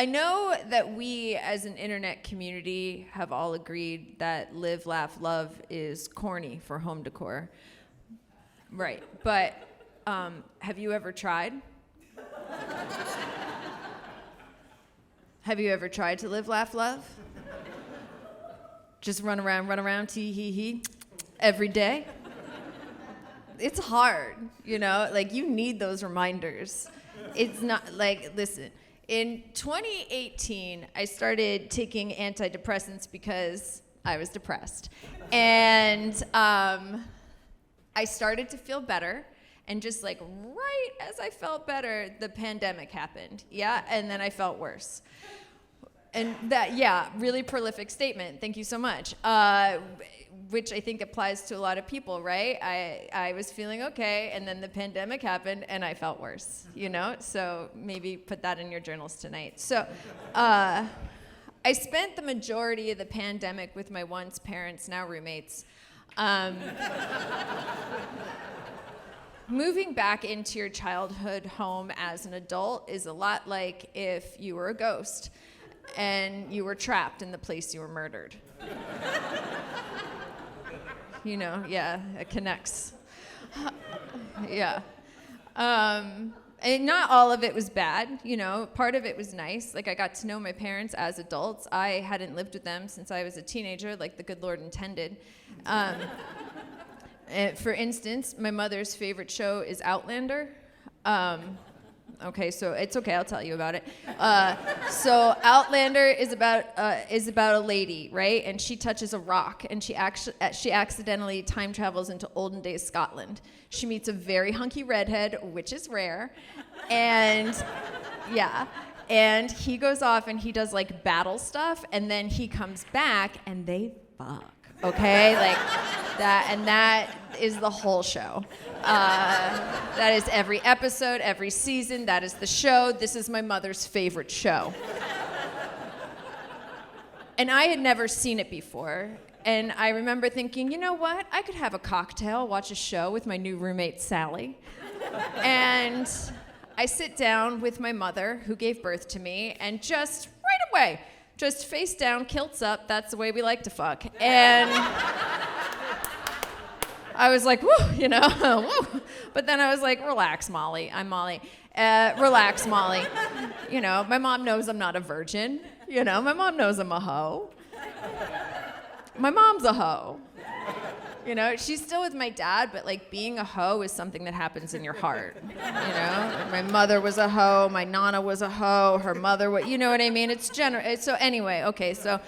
I know that we as an internet community have all agreed that Live, Laugh, Love is corny for home decor. Right, but have you ever tried? Have you ever tried to live, laugh, love? Just run around, tee hee hee, every day? It's hard, you know? Like, you need those reminders. It's not, like, listen, in 2018, I started taking antidepressants because I was depressed. And I started to feel better. And just like right as I felt better, the pandemic happened. Yeah, and then I felt worse. And that, yeah, really prolific statement. Thank you so much. Which I think applies to a lot of people, right? I was feeling okay, and then the pandemic happened, and I felt worse, you know? So maybe put that in your journals tonight. So I spent the majority of the pandemic with my once parents, now roommates. Moving back into your childhood home as an adult is a lot like if you were a ghost and you were trapped in the place you were murdered. You know, yeah, it connects. Yeah. And not all of it was bad, you know, part of it was nice. Like, I got to know my parents as adults. I hadn't lived with them since I was a teenager, like the good Lord intended. For instance, my mother's favorite show is Outlander. Okay, so it's okay, I'll tell you about it. So Outlander is about a lady, right? And she touches a rock, and she accidentally time travels into olden days Scotland. She meets a very hunky redhead, which is rare, and yeah. And he goes off and he does like battle stuff, and then he comes back and they fuck. Okay, like that, and that is the whole show. That is every episode, every season, that is the show. This is my mother's favorite show. And I had never seen it before. And I remember thinking, you know what? I could have a cocktail, watch a show with my new roommate, Sally. And I sit down with my mother, who gave birth to me, and just right away, just face down, kilts up, that's the way we like to fuck. And I was like, woo, you know, woo. But then I was like, relax, Molly. I'm Molly. Relax, Molly. You know, my mom knows I'm not a virgin. You know, my mom knows I'm a hoe. My mom's a hoe. You know, she's still with my dad, but like being a hoe is something that happens in your heart. You know, like, my mother was a hoe, my nana was a hoe, her mother was, you know what I mean? It's general. So anyway, okay, so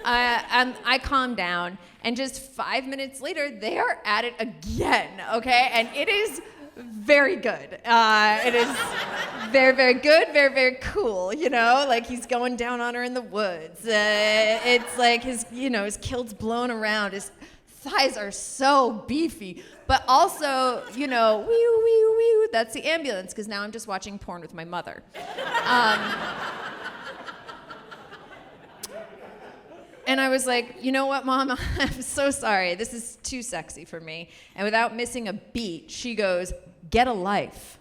I calm down, and just 5 minutes later, they are at it again, okay? And it is very good. It is very, very good, very, very cool, you know? Like, he's going down on her in the woods. It's like his kilt's blown around, his thighs are so beefy, but also, you know, wee, wee, wee, that's the ambulance, because now I'm just watching porn with my mother. And I was like, you know what, Mom? I'm so sorry. This is too sexy for me. And without missing a beat, she goes, get a life.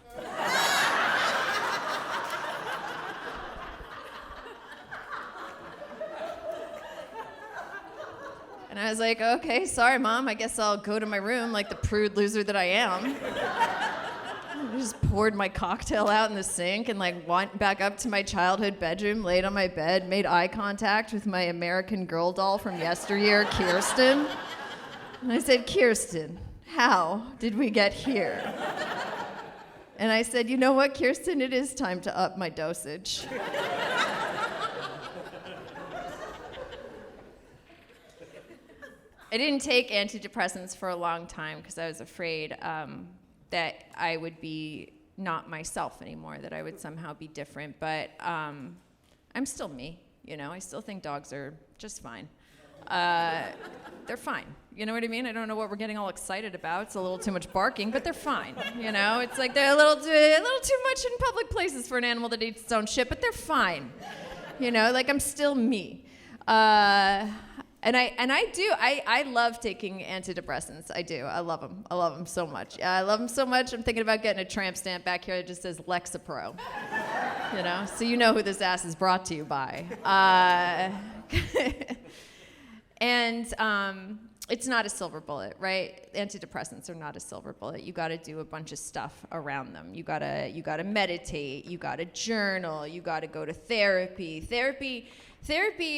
And I was like, okay, sorry, Mom. I guess I'll go to my room like the prude loser that I am. I just poured my cocktail out in the sink and like went back up to my childhood bedroom, laid on my bed, made eye contact with my American Girl doll from yesteryear, Kirsten. And I said, Kirsten, how did we get here? And I said, you know what, Kirsten, it is time to up my dosage. I didn't take antidepressants for a long time because I was afraid that I would be not myself anymore, that I would somehow be different. But I'm still me, you know? I still think dogs are just fine. They're fine. You know what I mean? I don't know what we're getting all excited about. It's a little too much barking, but they're fine. You know? It's like they're a little too much in public places for an animal that eats its own shit, but they're fine. You know? Like, I'm still me. And I love taking antidepressants. I do. I love them. I love them so much. I love them so much. I'm thinking about getting a tramp stamp back here that just says Lexapro. You know, so you know who this ass is brought to you by. And it's not a silver bullet, right? Antidepressants are not a silver bullet. You got to do a bunch of stuff around them. You gotta meditate. You gotta journal. You gotta go to therapy. Therapy,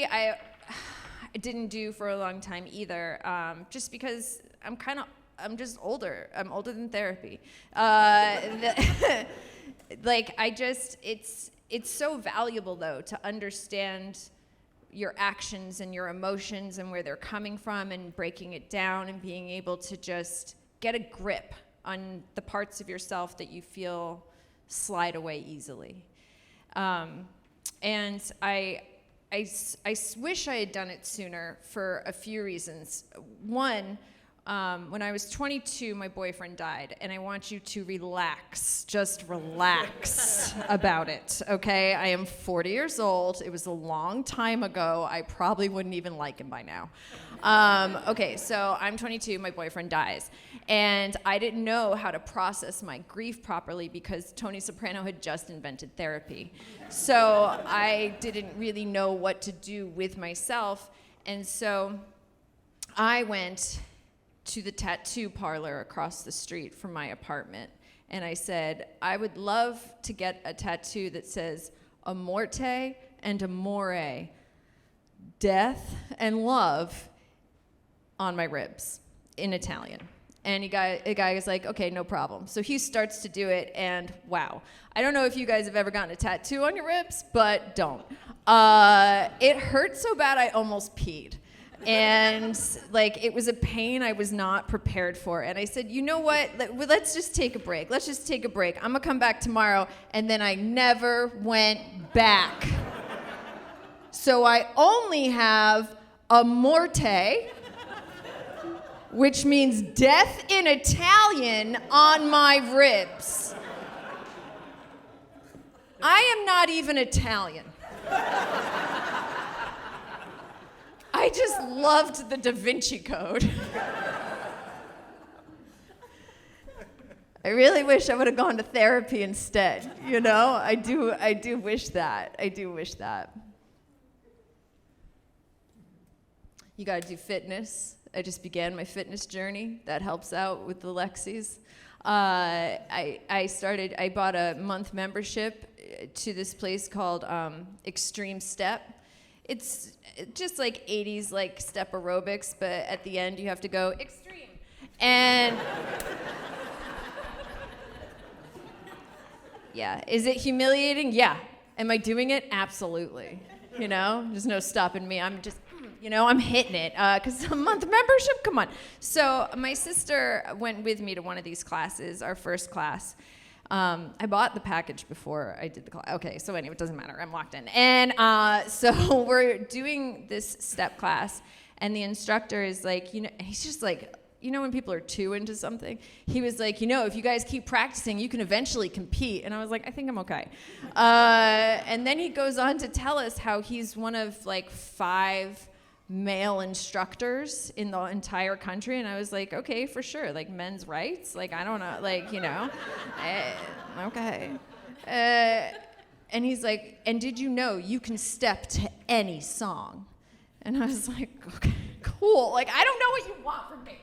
I didn't do for a long time either, just because I'm just older. I'm older than therapy. It's so valuable though to understand your actions and your emotions and where they're coming from and breaking it down and being able to just get a grip on the parts of yourself that you feel slide away easily. And I wish I had done it sooner for a few reasons. One, when I was 22, my boyfriend died, and I want you to relax, just relax about it, okay? I am 40 years old. It was a long time ago. I probably wouldn't even like him by now. Okay, so I'm 22, my boyfriend dies, and I didn't know how to process my grief properly because Tony Soprano had just invented therapy. So I didn't really know what to do with myself, and so I went to the tattoo parlor across the street from my apartment. And I said, I would love to get a tattoo that says Amorte and Amore, death and love, on my ribs in Italian. And a guy is like, okay, no problem. So he starts to do it, and wow. I don't know if you guys have ever gotten a tattoo on your ribs, but don't. It hurt so bad I almost peed. And like, it was a pain I was not prepared for. And I said, you know what, let's just take a break. Let's just take a break. I'm gonna come back tomorrow. And then I never went back. So I only have a morte, which means death in Italian, on my ribs. I am not even Italian. I just loved the Da Vinci Code. I really wish I would have gone to therapy instead, you know? I do wish that. I do wish that. You gotta do fitness. I just began my fitness journey. That helps out with the Lexies. I bought a month membership to this place called Extreme Step. It's just like 80s like step aerobics, but at the end you have to go extreme. And yeah, is it humiliating? Yeah. Am I doing it? Absolutely. You know, there's no stopping me. I'm just, I'm hitting it, because a month membership, come on. So my sister went with me to one of these classes, our first class. I bought the package before I did the class. Okay, so anyway, it doesn't matter. I'm locked in. And so we're doing this step class, and the instructor is like, he's just like, when people are too into something? He was like, if you guys keep practicing, you can eventually compete. And I was like, I think I'm okay. And then he goes on to tell us how he's one of like 5 male instructors in the entire country, and I was like, okay, for sure, like men's rights, like I don't know, like okay. And he's like, and did you know you can step to any song? And I was like, okay, cool. Like I don't know what you want from me,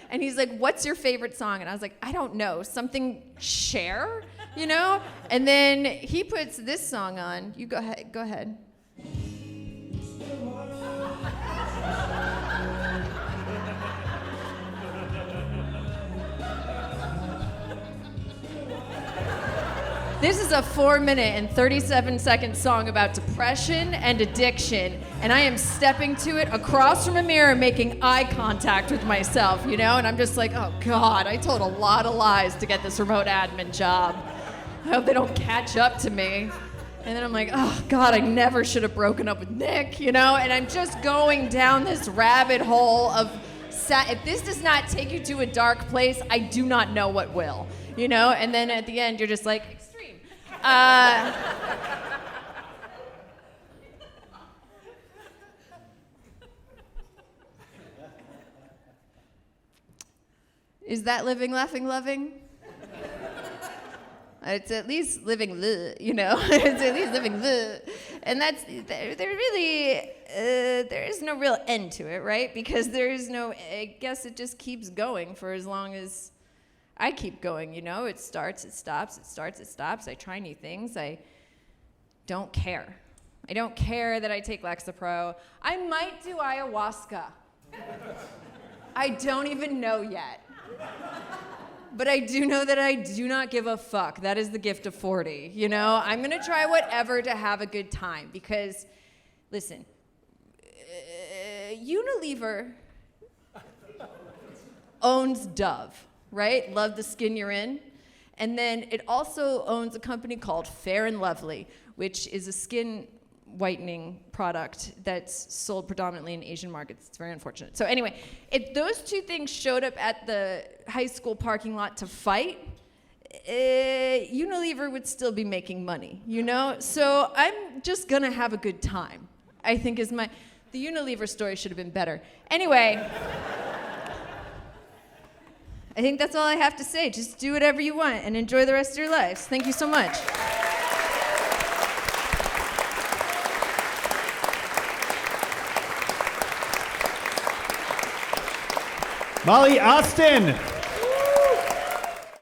and he's like, what's your favorite song? And I was like, I don't know, something Cher, And then he puts this song on. You go ahead. This is a 4-minute and 37-second song about depression and addiction, and I am stepping to it across from a mirror, making eye contact with myself, and I'm just like, oh God, I told a lot of lies to get this remote admin job. I hope they don't catch up to me. And then I'm like, oh God, I never should have broken up with Nick, And I'm just going down this rabbit hole of, if this does not take you to a dark place, I do not know what will, And then at the end, you're just like, extreme. Is that living, laughing, loving? It's at least living the, it's at least living the. And that's, there really, there is no real end to it, right? Because there is no, I guess it just keeps going for as long as I keep going, It starts, it stops, it starts, it stops. I try new things. I don't care. I don't care that I take Lexapro. I might do ayahuasca. I don't even know yet. But I do know that I do not give a fuck. That is the gift of 40, I'm going to try whatever to have a good time because, listen, Unilever owns Dove, right? Love the skin you're in. And then it also owns a company called Fair and Lovely, which is a skin whitening product that's sold predominantly in Asian markets. It's very unfortunate. So anyway, if those two things showed up at the high school parking lot to fight, Unilever would still be making money, So I'm just gonna have a good time, I think is the Unilever story should have been better. Anyway, I think that's all I have to say. Just do whatever you want and enjoy the rest of your lives. Thank you so much. Molly Austin.